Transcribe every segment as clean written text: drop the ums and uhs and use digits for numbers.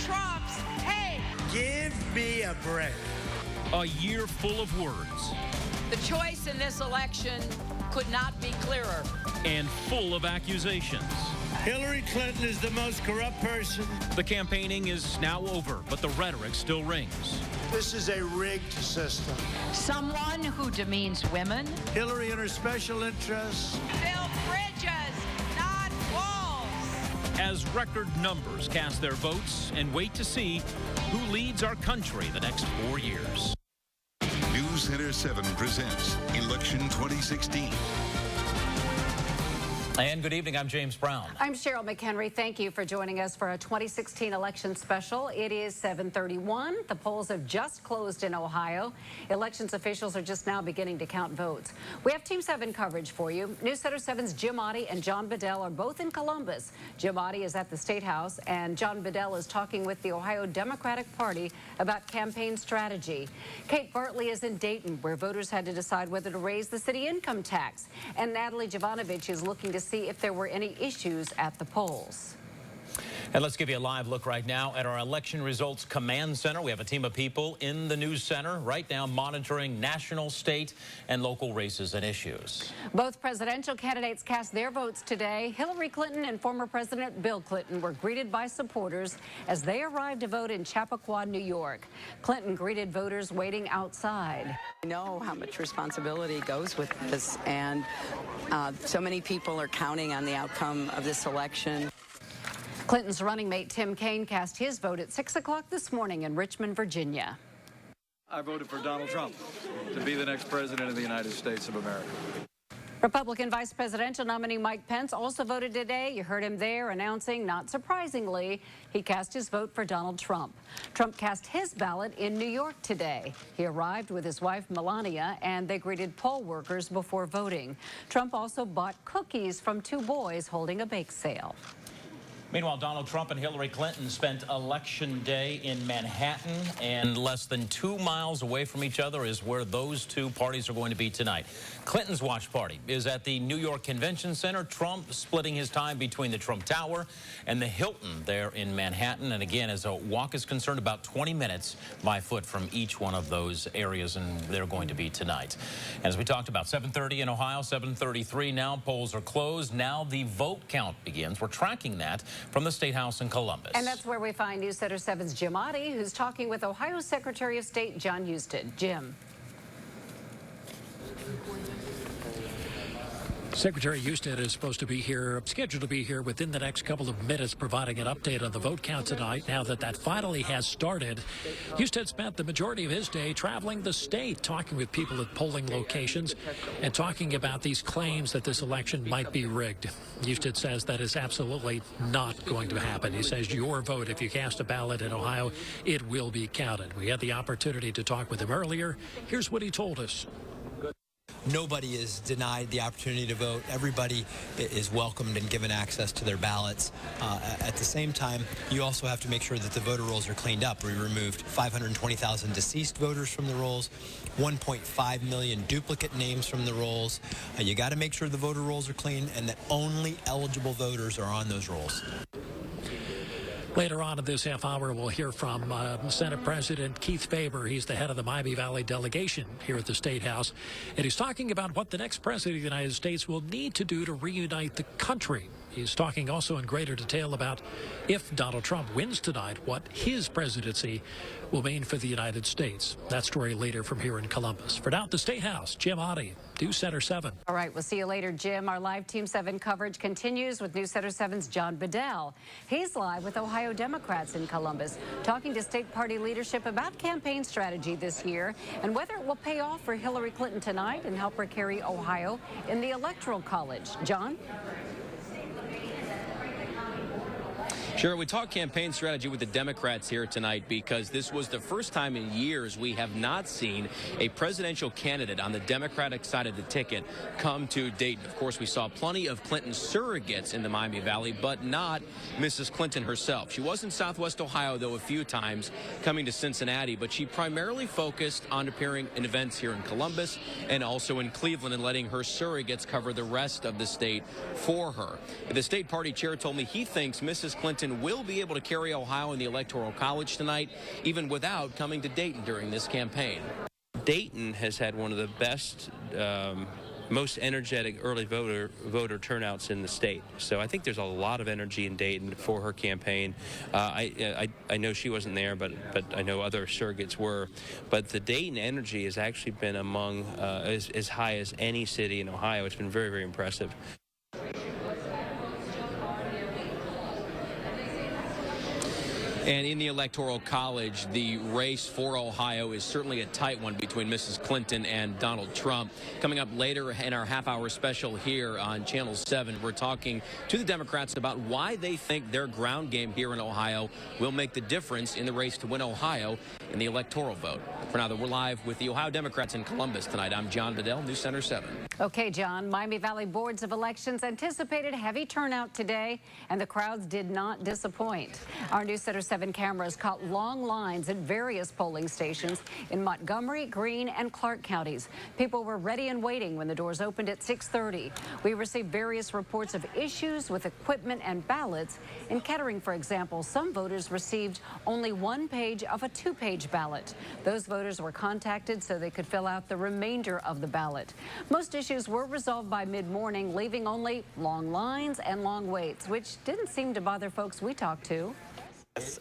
Trump's hate. Give me a break. A year full of words. The choice in this election could not be clearer. And full of accusations. Hillary Clinton is the most corrupt person. The campaigning is now over, but the rhetoric still rings. This is a rigged system. Someone who demeans women. Hillary and her special interests. Build bridges, not walls. As record numbers cast their votes and wait to see who leads our country the next 4 years. NewsCenter 7 presents Election 2016. And good evening, I'm James Brown. I'm Cheryl McHenry. Thank you for joining us for a 2016 election special. It is 7:31. The polls have just closed in Ohio. Elections officials are just now beginning to count votes. We have Team 7 coverage for you. NewsCenter 7's Jim Otte and John Bedell are both in Columbus. Jim Otte is at the State House, and John Bedell is talking with the Ohio Democratic Party about campaign strategy. Kate Bartley is in Dayton, where voters had to decide whether to raise the city income tax. And Natalie Jovanovich is looking to see if there were any issues at the polls. And let's give you a live look right now at our election results command center. We have a team of people in the news center right now monitoring national, state, and local races and issues. Both presidential candidates cast their votes today. Hillary Clinton and former President Bill Clinton were greeted by supporters as they arrived to vote in Chappaqua, New York. Clinton greeted voters waiting outside. I know how much responsibility goes with this, and so many people are counting on the outcome of this election. Clinton's running mate Tim Kaine cast his vote at 6 o'clock this morning in Richmond, Virginia. I voted for Donald Trump to be the next president of the United States of America. Republican Vice Presidential nominee Mike Pence also voted today. You heard him there announcing, not surprisingly, he cast his vote for Donald Trump. Trump cast his ballot in New York today. He arrived with his wife Melania, and they greeted poll workers before voting. Trump also bought cookies from two boys holding a bake sale. Meanwhile, Donald Trump and Hillary Clinton spent Election Day in Manhattan, and less than 2 miles away from each other is where those two parties are going to be tonight. Clinton's watch party is at the New York Convention Center. Trump splitting his time between the Trump Tower and the Hilton there in Manhattan. And again, as a walk is concerned, about 20 minutes by foot from each one of those areas, and they're going to be tonight. And as we talked about, 7:30 in Ohio, 7:33 now. Polls are closed. Now the vote count begins. We're tracking that from the State House in Columbus. And that's where we find NewsCenter 7's Jim Otte, who's talking with Ohio Secretary of State John Husted. Jim. Secretary Husted is scheduled to be here within the next couple of minutes, providing an update on the vote count tonight. Now that finally has started, Husted spent the majority of his day traveling the state, talking with people at polling locations and talking about these claims that this election might be rigged. Husted says that is absolutely not going to happen. He says your vote, if you cast a ballot in Ohio, it will be counted. We had the opportunity to talk with him earlier. Here's what he told us. Nobody is denied the opportunity to vote. Everybody is welcomed and given access to their ballots. At the same time, you also have to make sure that the voter rolls are cleaned up. We removed 520,000 deceased voters from the rolls, 1.5 million duplicate names from the rolls. You got to make sure the voter rolls are clean and that only eligible voters are on those rolls. Later on in this half hour, we'll hear from Senate President Keith Faber. He's the head of the Miami Valley delegation here at the State House. And he's talking about what the next president of the United States will need to do to reunite the country. He's talking also in greater detail about if Donald Trump wins tonight, what his presidency will mean for the United States. That story later from here in Columbus. For now at the State House, Jim Otte, NewsCenter 7. All right, we'll see you later, Jim. Our live Team 7 coverage continues with NewsCenter 7's John Bedell. He's live with Ohio Democrats in Columbus, talking to state party leadership about campaign strategy this year and whether it will pay off for Hillary Clinton tonight and help her carry Ohio in the Electoral College. John? Sure, we talk campaign strategy with the Democrats here tonight because this was the first time in years we have not seen a presidential candidate on the Democratic side of the ticket come to Dayton. Of course, we saw plenty of Clinton surrogates in the Miami Valley, but not Mrs. Clinton herself. She was in Southwest Ohio, though, a few times coming to Cincinnati, but she primarily focused on appearing in events here in Columbus and also in Cleveland and letting her surrogates cover the rest of the state for her. The state party chair told me he thinks Mrs. Clinton Clinton will be able to carry Ohio in the Electoral College tonight, even without coming to Dayton during this campaign. Dayton has had one of the best, most energetic early voter turnouts in the state. So I think there's a lot of energy in Dayton for her campaign. I know she wasn't there, but I know other surrogates were. But the Dayton energy has actually been among as high as any city in Ohio. It's been very, very impressive. And in the Electoral College, the race for Ohio is certainly a tight one between Mrs. Clinton and Donald Trump. Coming up later in our half-hour special here on Channel 7, we're talking to the Democrats about why they think their ground game here in Ohio will make the difference in the race to win Ohio in the electoral vote. For now, we're live with the Ohio Democrats in Columbus tonight. I'm John Bedell, NewsCenter 7. Okay, John. Miami Valley Boards of Elections anticipated heavy turnout today, and the crowds did not disappoint. Our NewsCenter 7 cameras caught long lines at various polling stations in Montgomery, Greene, and Clark counties. People were ready and waiting when the doors opened at 6:30. We received various reports of issues with equipment and ballots. In Kettering, for example, some voters received only one page of a two-page ballot. Those voters were contacted so they could fill out the remainder of the ballot. Most issues were resolved by mid-morning, leaving only long lines and long waits, which didn't seem to bother folks we talked to.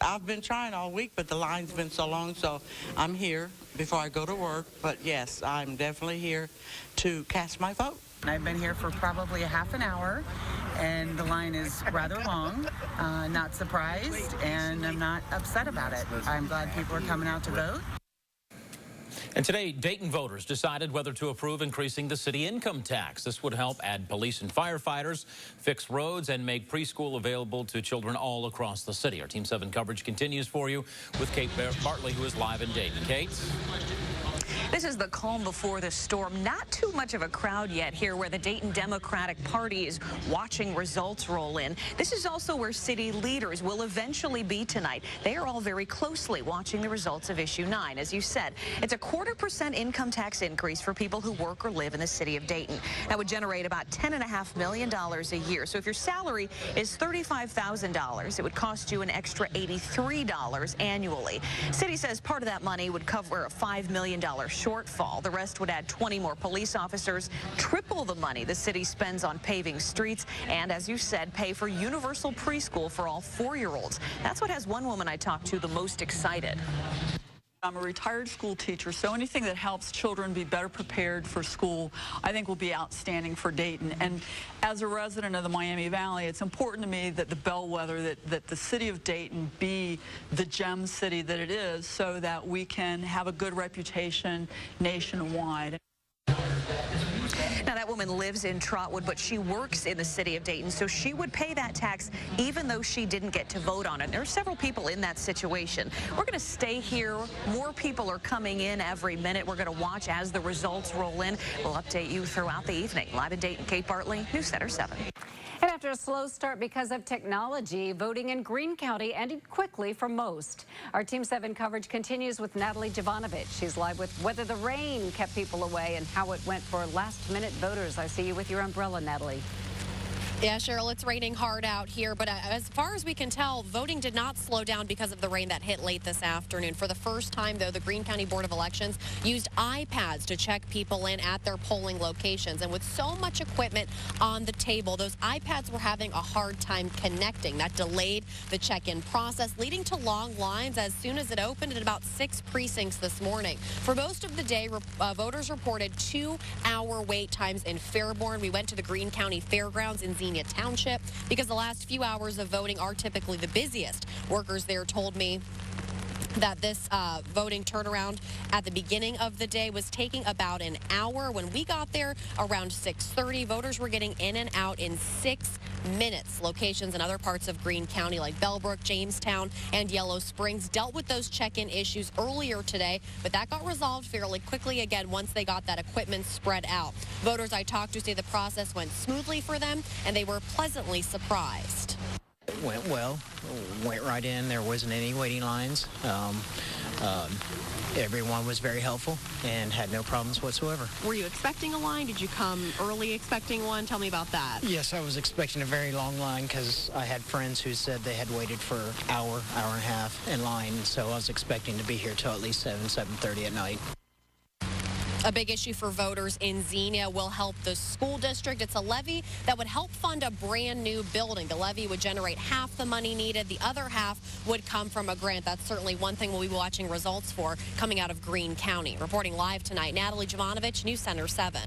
I've been trying all week, but the line's been so long, so I'm here before I go to work. But yes, I'm definitely here to cast my vote. I've been here for probably a half an hour, and the line is rather long. Not surprised, and I'm not upset about it. I'm glad people are coming out to vote. And today, Dayton voters decided whether to approve increasing the city income tax. This would help add police and firefighters, fix roads, and make preschool available to children all across the city. Our Team 7 coverage continues for you with Kate Bartley, who is live in Dayton. Kate? This is the calm before the storm. Not too much of a crowd yet here where the Dayton Democratic Party is watching results roll in. This is also where city leaders will eventually be tonight. They are all very closely watching the results of Issue 9. As you said, it's a 0.25% income tax increase for people who work or live in the city of Dayton. That would generate about $10.5 million a year. So if your salary is $35,000, it would cost you an extra $83 annually. City says part of that money would cover a $5 million shortfall. The rest would add 20 more police officers, triple the money the city spends on paving streets, and as you said, pay for universal preschool for all 4-year-olds. That's what has one woman I talked to the most excited. I'm a retired school teacher, so anything that helps children be better prepared for school, I think will be outstanding for Dayton. And as a resident of the Miami Valley, it's important to me that the bellwether, that the city of Dayton be the gem city that it is, so that we can have a good reputation nationwide. Now, that woman lives in Trotwood, but she works in the city of Dayton, so she would pay that tax even though she didn't get to vote on it. There are several people in that situation. We're going to stay here. More people are coming in every minute. We're going to watch as the results roll in. We'll update you throughout the evening. Live in Dayton, Kate Bartley, NewsCenter 7. And after a slow start because of technology, voting in Greene County ended quickly for most. Our Team 7 coverage continues with Natalie Jovanovich. She's live with whether the rain kept people away and how it went for last-minute voters. I see you with your umbrella, Natalie. Yeah, Cheryl, it's raining hard out here, but as far as we can tell, voting did not slow down because of the rain that hit late this afternoon. For the first time, though, the Greene County Board of Elections used iPads to check people in at their polling locations. And with so much equipment on the table, those iPads were having a hard time connecting. That delayed the check-in process, leading to long lines as soon as it opened at about 6 precincts this morning. For most of the day, voters reported 2-hour wait times in Fairborn. We went to the Greene County Fairgrounds in Xenia Township because the last few hours of voting are typically the busiest. Workers there told me that this voting turnaround at the beginning of the day was taking about an hour. When we got there around 6:30, voters were getting in and out in 6 minutes. Locations in other parts of Greene County like Bellbrook, Jamestown, and Yellow Springs dealt with those check-in issues earlier today, but that got resolved fairly quickly again once they got that equipment spread out. Voters I talked to say the process went smoothly for them, and they were pleasantly surprised. It went well. Went right in. There wasn't any waiting lines. Everyone was very helpful and had no problems whatsoever. Were you expecting a line? Did you come early expecting one? Tell me about that. Yes, I was expecting a very long line because I had friends who said they had waited for an hour and a half in line, so I was expecting to be here till at least 7:30 at night. A big issue for voters in Xenia will help the school district. It's a levy that would help fund a brand new building. The levy would generate half the money needed. The other half would come from a grant. That's certainly one thing we'll be watching results for coming out of Greene County. Reporting live tonight, Natalie Jovanovich, NewsCenter 7.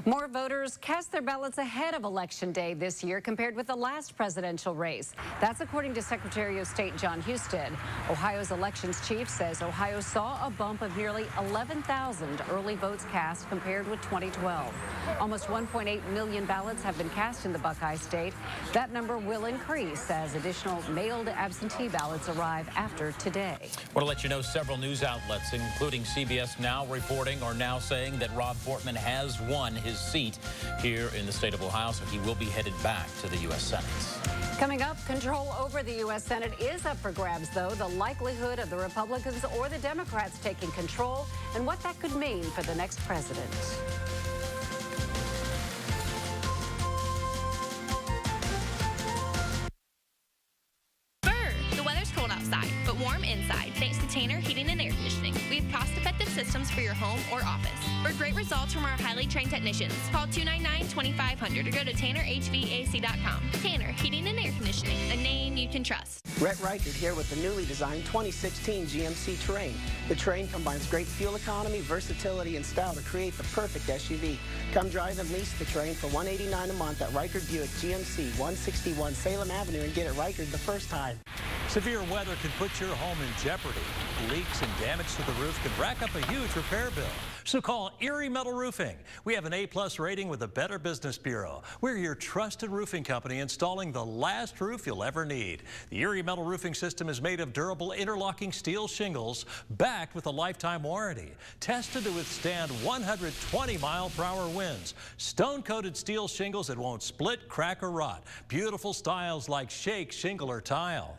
More voters cast their ballots ahead of Election Day this year compared with the last presidential race. That's according to Secretary of State John Husted. Ohio's elections chief says Ohio saw a bump of nearly 11,000 early votes cast compared with 2012. Almost 1.8 million ballots have been cast in the Buckeye State. That number will increase as additional mailed absentee ballots arrive after today. I want to let you know several news outlets, including CBS Now, reporting or now saying that Rob Portman has won his seat here in the state of Ohio, so he will be headed back to the U.S. Senate. Coming up, control over the U.S. Senate is up for grabs, though. The likelihood of the Republicans or the Democrats taking control and what that could mean for the next president. The weather's cold outside, but warm inside thanks to Tanner Heating and Air Conditioning. We have cost-effective systems for your home or office. For great results from our highly trained technicians, call 299-2500 or go to TannerHVAC.com. Tanner Heating and Air Conditioning, a name you can trust. Rhett Reichert here with the newly designed 2016 GMC Terrain. The Terrain combines great fuel economy, versatility, and style to create the perfect SUV. Come drive and lease the Terrain for $189 a month at Reichert Buick GMC, 161 Salem Avenue, and get it Reichert the first time. Severe weather can put your home in jeopardy. Leaks and damage to the roof could rack up a huge repair bill. So call Erie Metal Roofing. We have an A+ rating with the Better Business Bureau. We're your trusted roofing company installing the last roof you'll ever need. The Erie Metal Roofing system is made of durable interlocking steel shingles backed with a lifetime warranty. Tested to withstand 120-mile-per-hour winds. Stone-coated steel shingles that won't split, crack, or rot. Beautiful styles like shake, shingle, or tile.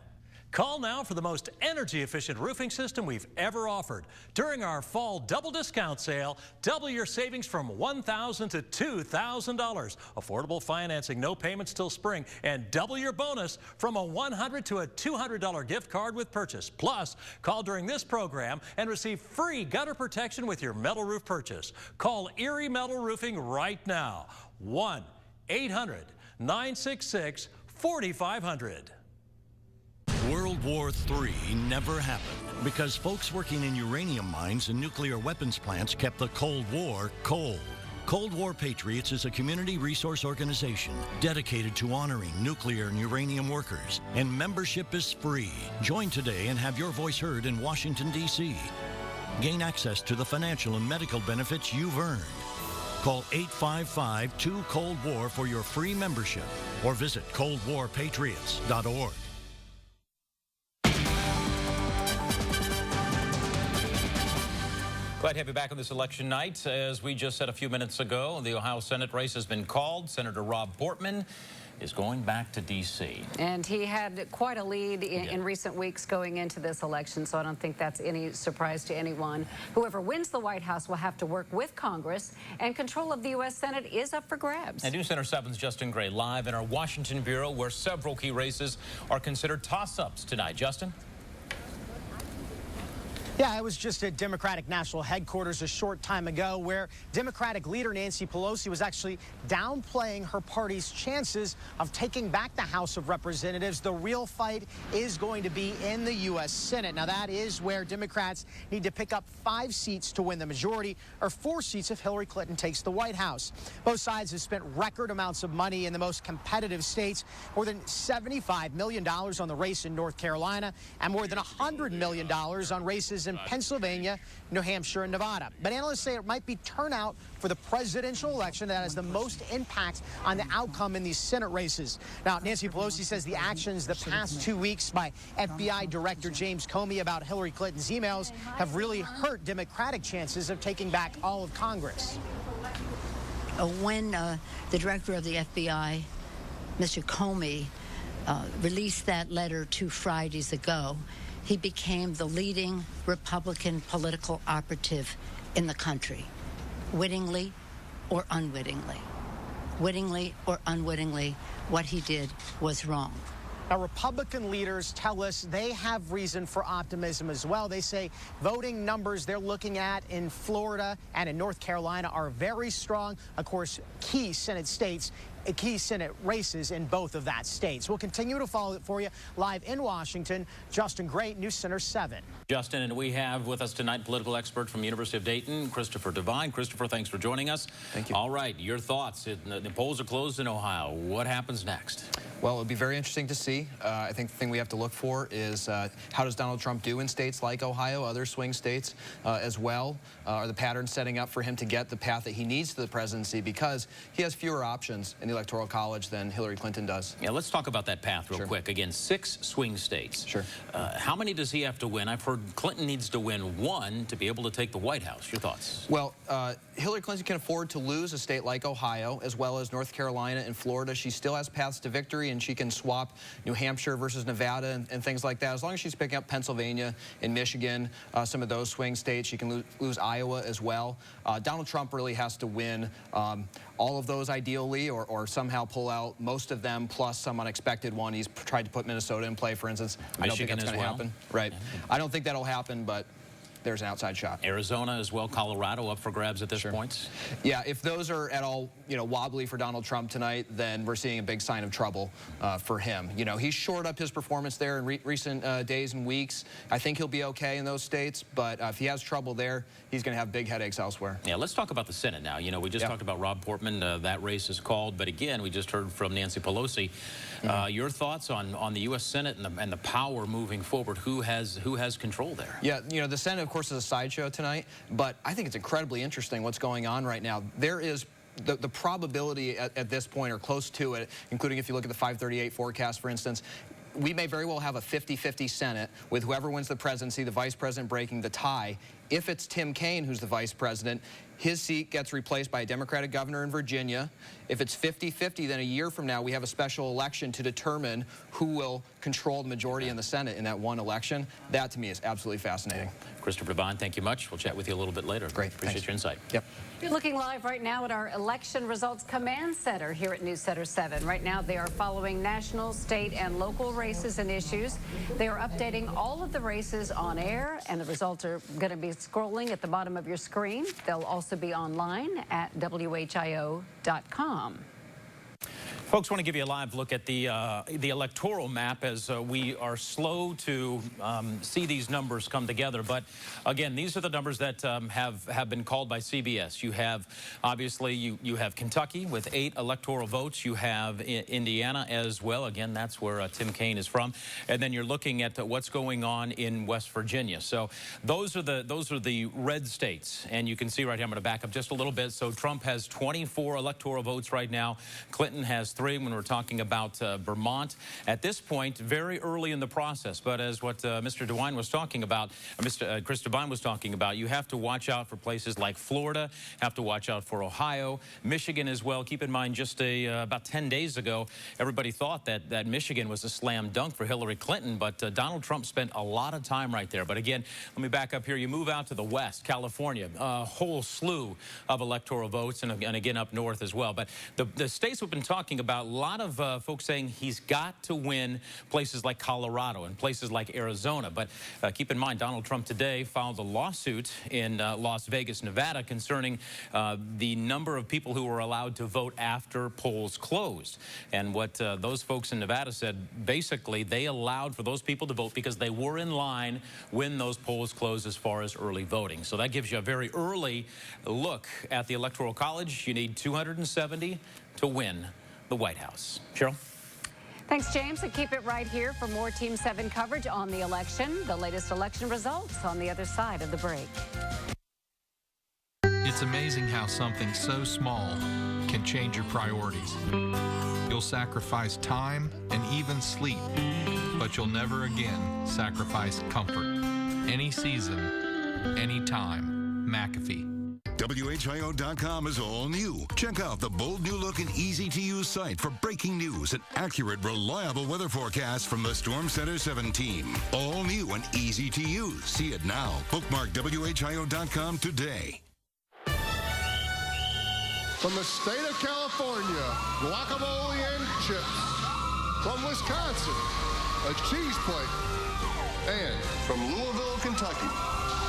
Call now for the most energy-efficient roofing system we've ever offered. During our fall double discount sale, double your savings from $1,000 to $2,000. Affordable financing, no payments till spring, and double your bonus from a $100 to a $200 gift card with purchase. Plus, call during this program and receive free gutter protection with your metal roof purchase. Call Erie Metal Roofing right now. 1-800-966-4500. World War III never happened because folks working in uranium mines and nuclear weapons plants kept the Cold War cold. Cold War Patriots is a community resource organization dedicated to honoring nuclear and uranium workers, and membership is free. Join today and have your voice heard in Washington, D.C. Gain access to the financial and medical benefits you've earned. Call 855-2-COLD-WAR for your free membership or visit coldwarpatriots.org. Glad to have you back on this election night. As we just said a few minutes ago, the Ohio Senate race has been called. Senator Rob Portman is going back to D.C. And he had quite a lead in recent weeks going into this election, so I don't think that's any surprise to anyone. Whoever wins the White House will have to work with Congress, and control of the U.S. Senate is up for grabs. And NewsCenter 7's Justin Gray live in our Washington Bureau, where several key races are considered toss-ups tonight. Justin? Yeah, I was just at Democratic National Headquarters a short time ago where Democratic leader Nancy Pelosi was actually downplaying her party's chances of taking back the House of Representatives. The real fight is going to be in the U.S. Senate. Now, that is where Democrats need to pick up 5 seats to win the majority, or 4 seats if Hillary Clinton takes the White House. Both sides have spent record amounts of money in the most competitive states, more than $75 million on the race in North Carolina, and more than $100 million on races in Pennsylvania, New Hampshire, and Nevada. But analysts say it might be turnout for the presidential election that has the most impact on the outcome in these Senate races. Now, Nancy Pelosi says the actions the past 2 weeks by FBI Director James Comey about Hillary Clinton's emails have really hurt Democratic chances of taking back all of Congress. When the director of the FBI, Mr. Comey, released that letter 2 Fridays ago, he became the leading Republican political operative in the country, wittingly or unwittingly. Wittingly or unwittingly, what he did was wrong. Now, Republican leaders tell us they have reason for optimism as well. They say voting numbers they're looking at in Florida and in North Carolina are very strong. Of course, key Senate races in both of that states. We'll continue to follow it for you live in Washington. Justin Great, NewsCenter 7. Justin, and we have with us tonight political expert from the University of Dayton, Christopher Devine. Christopher, thanks for joining us. Thank you. All right, your thoughts. The polls are closed in Ohio. What happens next? Well, it'll be very interesting to see. I think the thing we have to look for is how does Donald Trump do in states like Ohio, other swing states as well? Are the patterns setting up for him to get the path that he needs to the presidency, because he has fewer options in the Electoral College than Hillary Clinton does? Yeah, let's talk about that path real quick. Again, 6 swing states. Sure. How many does he have to win? I've heard Clinton needs to win 1 to be able to take the White House. Your thoughts? Well, Hillary Clinton can afford to lose a state like Ohio, as well as North Carolina and Florida. She still has paths to victory, and she can swap New Hampshire versus Nevada and things like that. As long as she's picking up Pennsylvania and Michigan, some of those swing states, she can lose Iowa as well. Donald Trump really has to win all of those ideally, or somehow pull out most of them, plus some unexpected one. He's tried to put Minnesota in play, for instance. I don't think that's going to happen. Right. I don't think that'll happen, but there's an outside shot. Arizona as well, Colorado up for grabs at this point. Yeah, if those are at all, wobbly for Donald Trump tonight, then we're seeing a big sign of trouble for him. He's shored up his performance there in recent days and weeks. I think he'll be okay in those states, but if he has trouble there, he's going to have big headaches elsewhere. Yeah, let's talk about the Senate now. We just talked about Rob Portman. That race is called, but again, we just heard from Nancy Pelosi. Your thoughts on the U.S. Senate and the power moving forward? Who has control there? Yeah, the Senate, of course, is a sideshow tonight, but I think it's incredibly interesting what's going on right now. There is the probability at this point, or close to it, including if you look at the 538 forecast, for instance, we may very well have a 50-50 Senate with whoever wins the presidency, the vice president breaking the tie. If it's Tim Kaine who's the vice president, his seat gets replaced by a Democratic governor in Virginia. If it's 50-50, then a year from now we have a special election to determine who will control the majority in the Senate in that one election. That, to me, is absolutely fascinating. Christopher Devine, thank you much. We'll chat with you a little bit later. Great. Appreciate your insight. Yep. You're looking live right now at our Election Results Command Center here at NewsCenter 7. Right now, they are following national, state, and local races and issues. They are updating all of the races on air, and the results are going to be scrolling at the bottom of your screen. They'll also be online at WHIO.com. Folks, want to give you a live look at the electoral map as we are slow to see these numbers come together. But again, these are the numbers that have been called by CBS. You have, obviously, you have Kentucky with 8 electoral votes. You have Indiana as well. Again, that's where Tim Kaine is from. And then you're looking at what's going on in West Virginia. So those are the red states. And you can see right here, I'm going to back up just a little bit. So Trump has 24 electoral votes right now. Clinton has 3 when we're talking about Vermont. At this point, very early in the process, but as what Mr. DeWine was talking about, Chris Devine was talking about, you have to watch out for places like Florida, have to watch out for Ohio, Michigan as well. Keep in mind, just about 10 days ago, everybody thought that Michigan was a slam dunk for Hillary Clinton, but Donald Trump spent a lot of time right there. But again, let me back up here. You move out to the west, California, a whole slew of electoral votes, and again up north as well. But the states we've been talking about, a lot of folks saying he's got to win places like Colorado and places like Arizona. But keep in mind, Donald Trump today filed a lawsuit in Las Vegas, Nevada, concerning the number of people who were allowed to vote after polls closed. And what those folks in Nevada said, basically, they allowed for those people to vote because they were in line when those polls closed as far as early voting. So that gives you a very early look at the Electoral College. You need 270 to win the White House. Cheryl? Thanks, James, and keep it right here for more Team 7 coverage on the election. The latest election results on the other side of the break. It's amazing how something so small can change your priorities. You'll sacrifice time and even sleep, but you'll never again sacrifice comfort. Any season, any time. McAfee. WHIO.com is all new. Check out the bold new look and easy-to-use site for breaking news and accurate, reliable weather forecasts from the Storm Center 7 team. All new and easy to use. See it now. Bookmark WHIO.com today. From the state of California, guacamole and chips. From Wisconsin, a cheese plate. And from Louisville, Kentucky,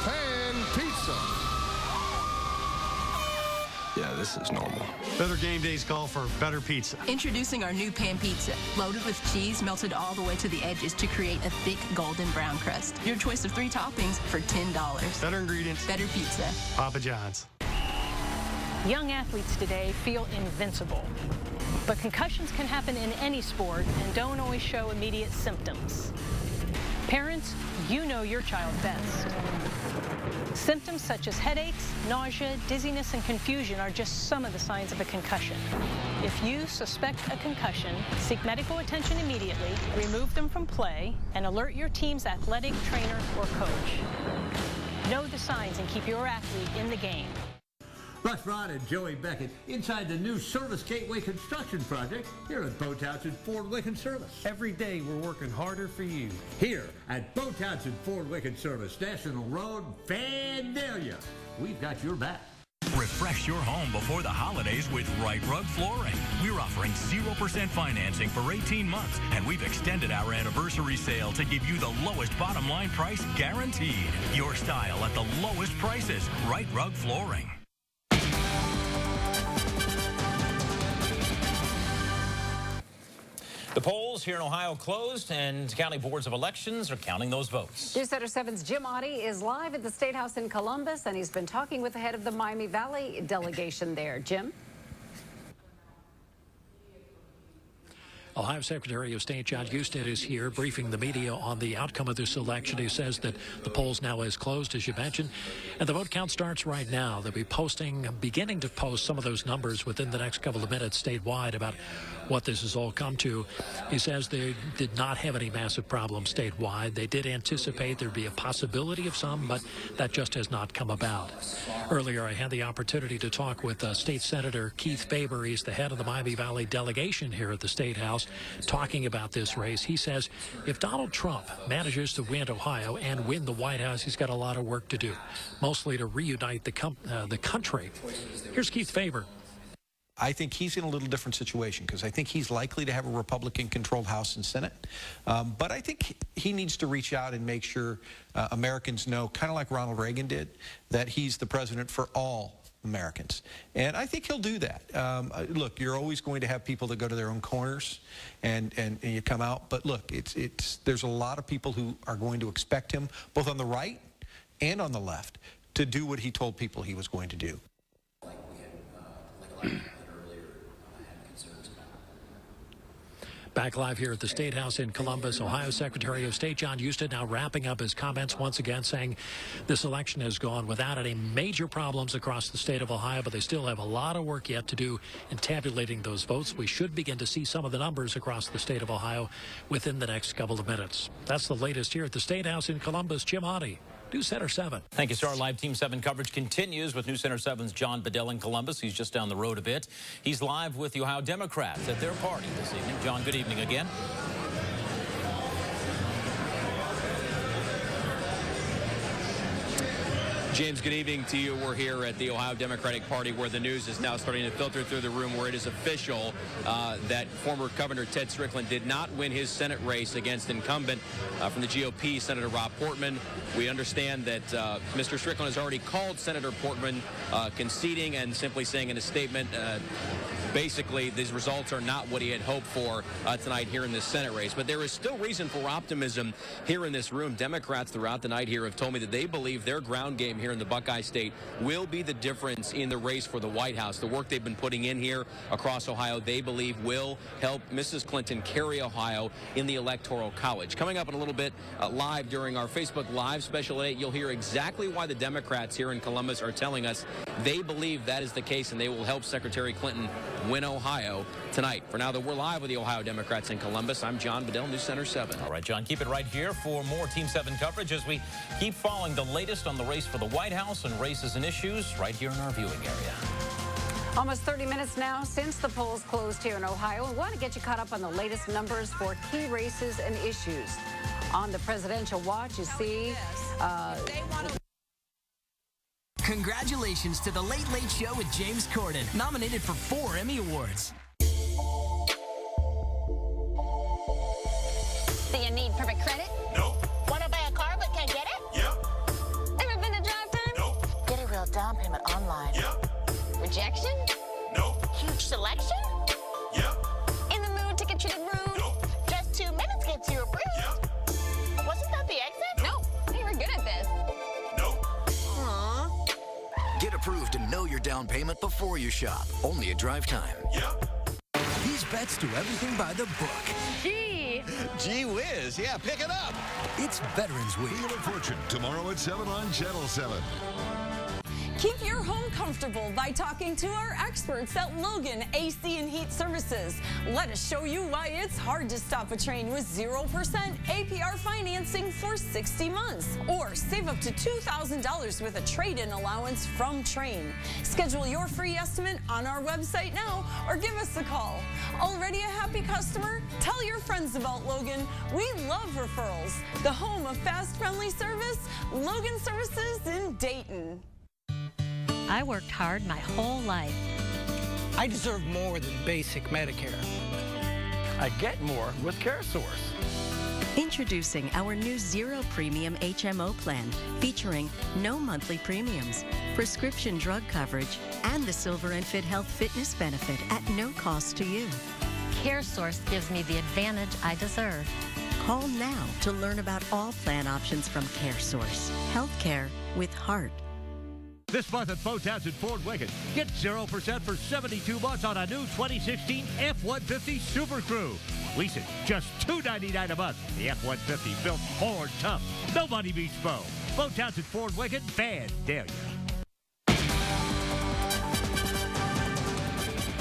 pan pizza. Yeah, this is normal. Better game days call for better pizza. Introducing our new pan pizza, loaded with cheese melted all the way to the edges to create a thick golden brown crust. Your choice of 3 toppings for $10. Better ingredients. Better pizza. Papa John's. Young athletes today feel invincible. But concussions can happen in any sport and don't always show immediate symptoms. Parents, you know your child best. Symptoms such as headaches, nausea, dizziness, and confusion are just some of the signs of a concussion. If you suspect a concussion, seek medical attention immediately, remove them from play, and alert your team's athletic trainer or coach. Know the signs and keep your athlete in the game. Russ Rod and Joey Beckett inside the new Service Gateway construction project here at Bo Townsend Ford Lincoln Service. Every day we're working harder for you. Here at Bo Townsend Ford Lincoln Service, National Road, Vandalia. We've got your back. Refresh your home before the holidays with Right Rug Flooring. We're offering 0% financing for 18 months, and we've extended our anniversary sale to give you the lowest bottom line price guaranteed. Your style at the lowest prices. Right Rug Flooring. The polls here in Ohio closed, and county boards of elections are counting those votes. NewsCenter 7's Jim Oddie is live at the State House in Columbus, and he's been talking with the head of the Miami Valley delegation there. Jim? Ohio Secretary of State John Husted is here briefing the media on the outcome of this election. He says that the polls now is closed, as you mentioned, and the vote count starts right now. They'll be beginning to post some of those numbers within the next couple of minutes statewide about what this has all come to. He says they did not have any massive problems statewide. They did anticipate there'd be a possibility of some, but that just has not come about. Earlier, I had the opportunity to talk with State Senator Keith Faber. He's the head of the Miami Valley delegation here at the State House, talking about this race. He says if Donald Trump manages to win Ohio and win the White House, he's got a lot of work to do, mostly to reunite the country. Here's Keith Faber. I think he's in a little different situation because I think he's likely to have a Republican-controlled House and Senate. But I think he needs to reach out and make sure Americans know, kind of like Ronald Reagan did, that he's the president for all Americans. And I think he'll do that. Look, you're always going to have people that go to their own corners and you come out. But look, there's a lot of people who are going to expect him, both on the right and on the left, to do what he told people he was going to do. Back live here at the State House in Columbus, Ohio Secretary of State John Husted now wrapping up his comments once again, saying this election has gone without any major problems across the state of Ohio, but they still have a lot of work yet to do in tabulating those votes. We should begin to see some of the numbers across the state of Ohio within the next couple of minutes. That's the latest here at the State House in Columbus. Jim Oddie, NewsCenter 7. Thank you, sir. Our live Team 7 coverage continues with NewsCenter 7's John Bedell in Columbus. He's just down the road a bit. He's live with the Ohio Democrats at their party this evening. John, good evening again. James, good evening to you. We're here at the Ohio Democratic Party where the news is now starting to filter through the room where it is official that former Governor Ted Strickland did not win his Senate race against incumbent from the GOP, Senator Rob Portman. We understand that Mr. Strickland has already called Senator Portman conceding and simply saying in a statement, basically, these results are not what he had hoped for tonight here in this Senate race. But there is still reason for optimism here in this room. Democrats throughout the night here have told me that they believe their ground game here in the Buckeye State will be the difference in the race for the White House. The work they've been putting in here across Ohio, they believe will help Mrs. Clinton carry Ohio in the Electoral College. Coming up in a little bit live during our Facebook Live Special 8, you'll hear exactly why the Democrats here in Columbus are telling us they believe that is the case and they will help Secretary Clinton win Ohio tonight. For now, though, we're live with the Ohio Democrats in Columbus. I'm John Bedell, NewsCenter 7. All right, John, keep it right here for more Team 7 coverage as we keep following the latest on the race for the White House and races and issues right here in our viewing area. Almost 30 minutes now since the polls closed here in Ohio. We want to get you caught up on the latest numbers for key races and issues. On the presidential watch, you see... Congratulations to The Late Late Show with James Corden, nominated for 4 Emmy Awards. Do you need perfect credit? Nope. Want to buy a car but can't get it? Yep. Ever been to drive time? Nope. Get a real down payment online. Yep. Rejection? Nope. Huge selection? Yep. In the mood to get treated rude? Nope. Just 2 minutes gets you approved? Yep. Wasn't that the exit? Nope. Hey, we're good at this. Nope. Aww. Get approved and know your down payment before you shop. Only at Drive Time. Yep. These bets do everything by the book. Gee whiz, yeah, pick it up. It's Veterans Week. Wheel of Fortune tomorrow at 7 on Channel 7. Keep your home comfortable by talking to our experts at Logan AC and Heat Services. Let us show you why it's hard to stop a train with 0% APR financing for 60 months. Or save up to $2,000 with a trade-in allowance from Train. Schedule your free estimate on our website now or give us a call. Already a happy customer? Tell your friends about Logan. We love referrals. The home of fast, friendly service, Logan Services in Dayton. I worked hard my whole life. I deserve more than basic Medicare. I get more with CareSource. Introducing our new Zero Premium HMO plan, featuring no monthly premiums, prescription drug coverage, and the Silver and Fit Health Fitness benefit at no cost to you. CareSource gives me the advantage I deserve. Call now to learn about all plan options from CareSource. Healthcare with heart. This month at Bo Townsend Ford Wicked, get 0% for 72 months on a new 2016 F-150 Super Crew. Lease it just $299 a month. The F-150 built Ford tough. Nobody beats Bo. Bo Townsend Ford Wicked, Vandalia.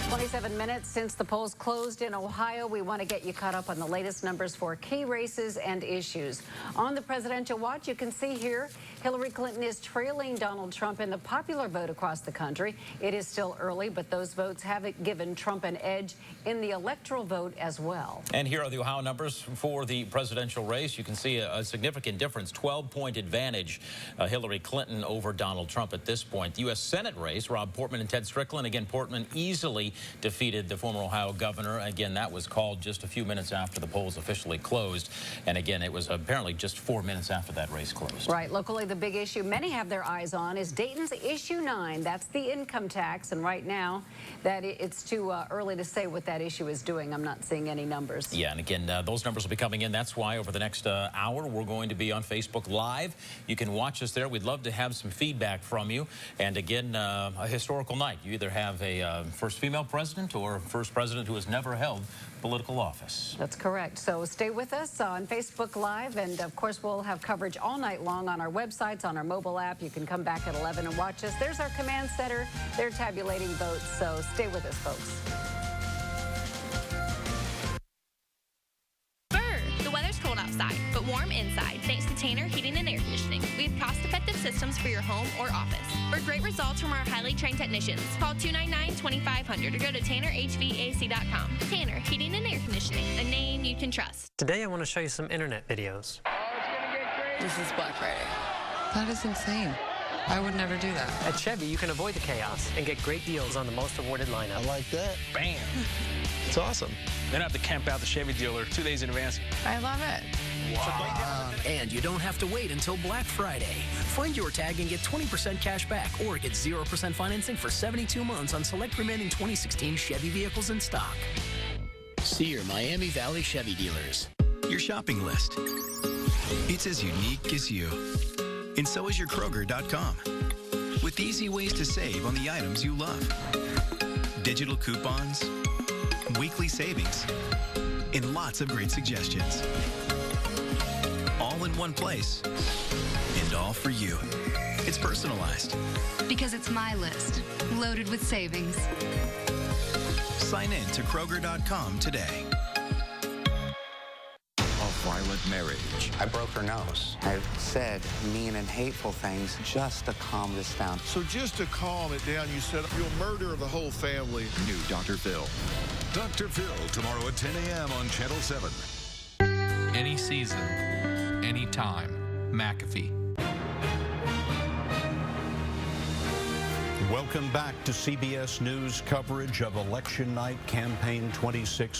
27 minutes since the polls closed in Ohio. We want to get you caught up on the latest numbers for key races and issues. On the presidential watch, you can see here Hillary Clinton is trailing Donald Trump in the popular vote across the country. It is still early, but those votes have given Trump an edge in the electoral vote as well. And here are the Ohio numbers for the presidential race. You can see a significant difference, 12-point advantage, Hillary Clinton over Donald Trump at this point. The U.S. Senate race, Rob Portman and Ted Strickland. Again, Portman easily defeated the former Ohio governor. Again, that was called just a few minutes after the polls officially closed. And again, it was apparently just 4 minutes after that race closed. Right. Locally, the big issue many have their eyes on is Dayton's Issue 9. That's the income tax. And right now, that it's too early to say what that issue is doing. I'm not seeing any numbers. Yeah, and again, those numbers will be coming in. That's why over the next hour, we're going to be on Facebook Live. You can watch us there. We'd love to have some feedback from you. And again, a historical night. You either have a first female president or first president who has never held political office. That's correct. So stay with us on Facebook Live, and of course we'll have coverage all night long on our websites, on our mobile app. You can come back at 11 and watch us. There's our command center. They're tabulating votes, so stay with us, folks. The weather's cold outside, but warm inside thanks to Tanner Heating and Air Conditioning. We have cost-effective systems for your home or office. For great results from our highly trained technicians, call 299-2500 or go to TannerHVAC.com. Tanner Heating and Air Conditioning, a name you can trust. Today I want to show you some internet videos. This is Black Friday. That is insane. I would never do that. At Chevy, you can avoid the chaos and get great deals on the most awarded lineup. I like that. Bam! It's awesome. Then I have to camp out the Chevy dealer 2 days in advance. I love it. Wow. And you don't have to wait until Black Friday. Find your tag and get 20% cash back or get 0% financing for 72 months on select remaining 2016 Chevy vehicles in stock. See your Miami Valley Chevy dealers. Your shopping list. It's as unique as you. And so is your Kroger.com. With easy ways to save on the items you love. Digital coupons, weekly savings, and lots of great suggestions. All in one place, and all for you. It's personalized. Because it's my list, loaded with savings. Sign in to Kroger.com today. A violent marriage. I broke her nose. I said mean and hateful things just to calm this down. So just to calm it down, you said you'll murder the whole family. New Dr. Phil. Dr. Phil, tomorrow at 10 a.m. on Channel 7. Any season, any time. McAfee. Welcome back to CBS News coverage of Election Night Campaign 26.